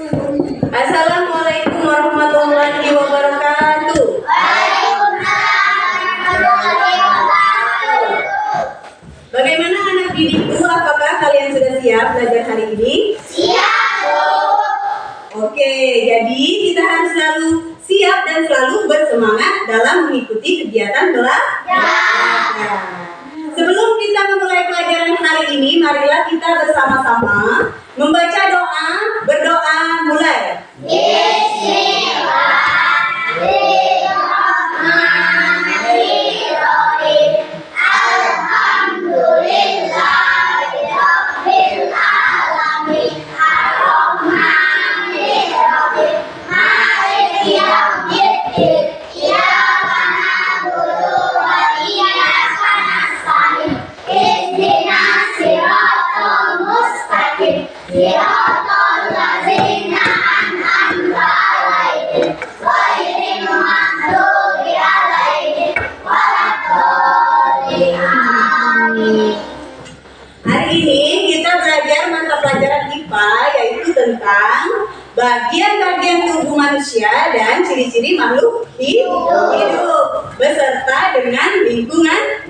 Assalamualaikum warahmatullahi wabarakatuh. Bagaimana anak didikku? Apakah kalian sudah siap belajar hari ini? Siap. Oke, jadi kita harus selalu siap dan selalu bersemangat dalam mengikuti kegiatan belajar. Sebelum kita memulai pelajaran hari ini, marilah kita bersama-sama membaca doa, berdoa mulai. Bismillahirrahmanirrahim. Alhamdulillahirabbil alamin. Arrahmanirrahim. Maliki yaumiddin. Iyyaka na'budu wa iyyaka nasta'in. Ihdinas siratal mustaqim. Siratal ladzina an'amta 'alaihim ghairil maghdubi 'alaihim waladdallin. Amin. Hari ini kita belajar mata pelajaran IPA, yaitu tentang bagian-bagian tubuh manusia dan ciri-ciri makhluk hidup beserta dengan lingkungan.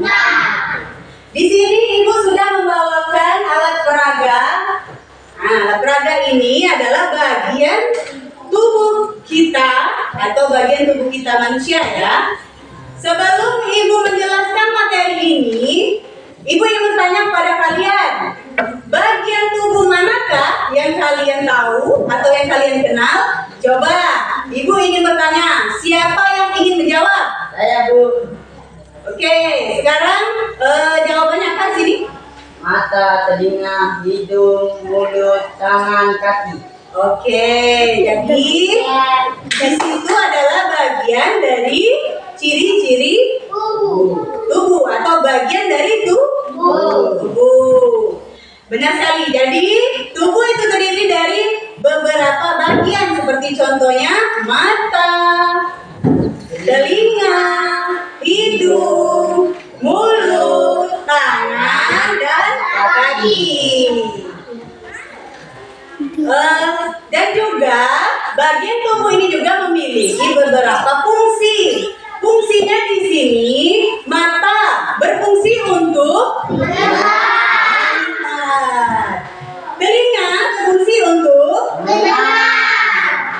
Di sini Ibu sudah membawakan alat peraga. Nah, alat peraga ini adalah bagian tubuh kita atau bagian tubuh kita manusia ya. Sebelum Ibu menjelaskan materi ini, Ibu ingin bertanya kepada kalian, bagian tubuh manakah yang kalian tahu atau yang kalian kenal? Coba, Ibu ingin bertanya, siapa yang ingin menjawab? Saya, Bu. Oke, sekarang jawabannya apa sini? Mata, telinga, hidung, mulut, tangan, kaki. Oke, jadi di situ adalah bagian dari ciri-ciri tubuh atau bagian dari tubuh. Benar sekali. Jadi tubuh itu terdiri dari beberapa bagian seperti contohnya mata, telinga, hidung, mulut, tangan, dan kaki. Dan juga bagian tubuh ini juga memiliki beberapa fungsi. Fungsinya di sini, mata berfungsi untuk melihat, telinga berfungsi untuk mendengar,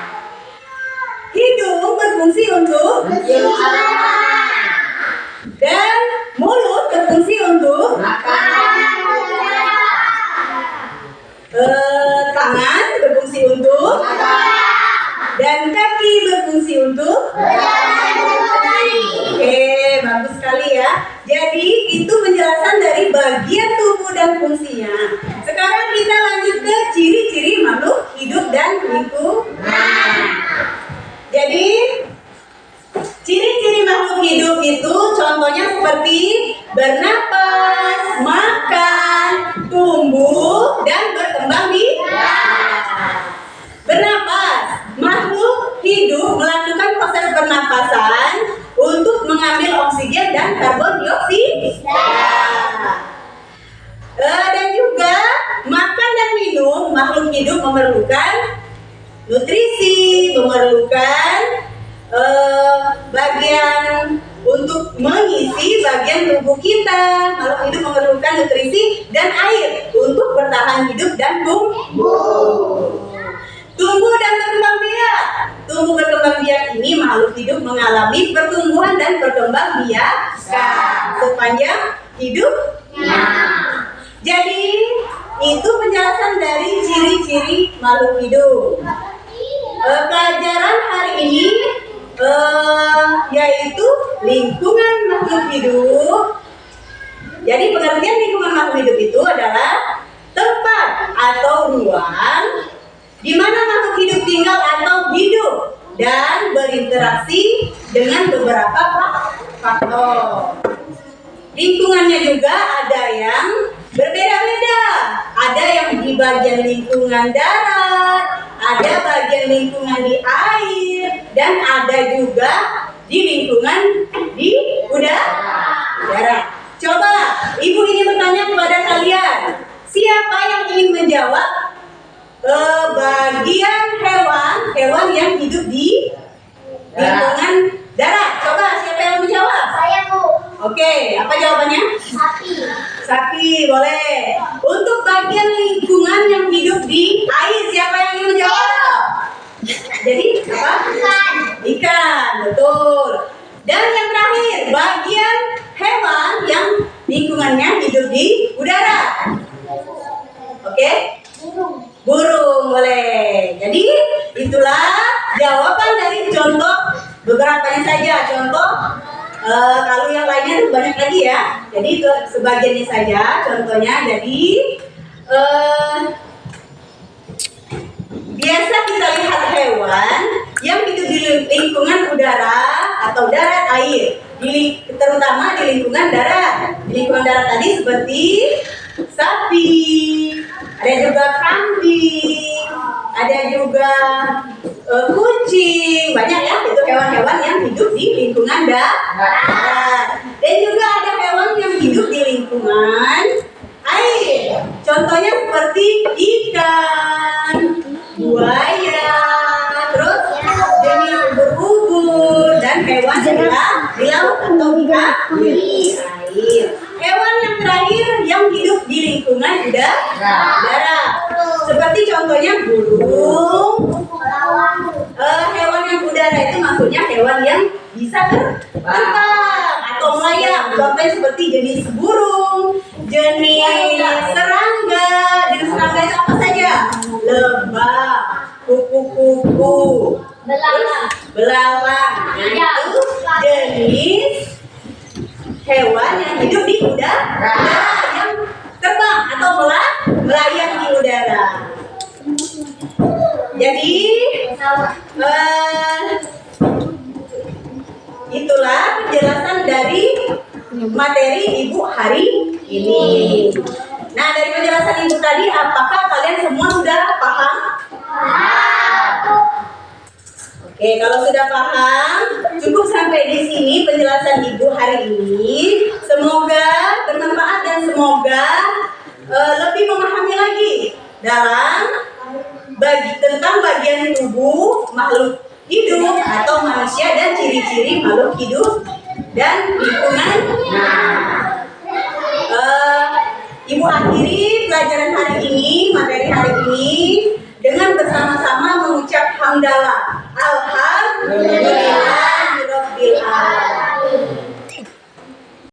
hidung berfungsi untuk Mencium aroma. dan mulut berfungsi untuk tangan berfungsi untuk dan kaki berfungsi untuk Oke, bagus sekali ya. Jadi itu penjelasan dari bagian tubuh dan fungsinya. Sekarang kita lanjut ke ciri-ciri makhluk hidup dan lingkungan. Jadi ciri-ciri makhluk hidup itu contohnya seperti bernapas, makan, tumbuh, dan berkembang biak. Bernapas, makhluk hidup melakukan proses pernapasan untuk mengambil oksigen dan karbon dioksida. Dan juga makan dan minum, makhluk hidup memerlukan nutrisi, memerlukan bagian untuk mengisi bagian tubuh kita. Makhluk hidup memerlukan nutrisi dan air untuk bertahan hidup dan tumbuh. Tumbuh dan berkembang biak. Tumbuh berkembang biak ini makhluk hidup mengalami pertumbuhan dan berkembang biak sepanjang hidupnya. Jadi itu penjelasan dari ciri-ciri makhluk hidup. Pelajaran hari ini yaitu lingkungan makhluk hidup. Jadi pengertian lingkungan makhluk hidup itu adalah tempat atau ruang di mana makhluk hidup tinggal atau hidup dan berinteraksi dengan beberapa faktor. Lingkungannya juga ada yang berbeda-beda. Ada yang di bagian lingkungan darat, ada bagian lingkungan di air, dan ada juga di lingkungan di udara. Coba, Ibu ingin bertanya kepada kalian, siapa yang ingin menjawab bagian ikan, betul. Dan yang terakhir, bagian hewan yang lingkungannya hidup di udara. Oke? Burung, boleh. Jadi itulah jawaban dari contoh beberapanya saja. Contoh, kalau yang lainnya itu banyak lagi ya. Jadi itu sebagiannya saja contohnya. Jadi biasa kita lihat hewan yang hidup di lingkungan udara atau darat air, terutama di lingkungan darat. Di lingkungan darat tadi seperti sapi, ada juga kambing, ada juga kucing, banyak ya. Itu hewan-hewan yang hidup di lingkungan darat. Dan juga ada hewan yang hidup di lingkungan air. Contohnya seperti ikan, buaya, terus jenis ubur-ubur dan hewan di laut atau di air. Hewan yang terakhir yang hidup di lingkungan udara, seperti contohnya burung. Hewan yang udara itu maksudnya hewan yang bisa terbang atau melayang. Contohnya seperti jenis burung, jenis serangga. Jenis serangga itu apa saja? Lebah, kupu-kupu, belalang. Nah, itu jenis hewan yang hidup di udara, yang terbang atau melayang di udara. Jadi itulah penjelasan dari materi Ibu hari ini. Nah, dari penjelasan Ibu tadi, apakah kalian semua sudah paham? Oke, kalau sudah paham, cukup sampai di sini penjelasan Ibu hari ini. Semoga bermanfaat dan semoga lebih memahami lagi dalam tentang bagian tubuh makhluk hidup atau manusia dan ciri-ciri makhluk hidup dan lingkungan. Ibu akhiri pelajaran hari ini, materi hari ini dengan bersama-sama mengucap hamdalah. Alhamdulillahirabbil alamin.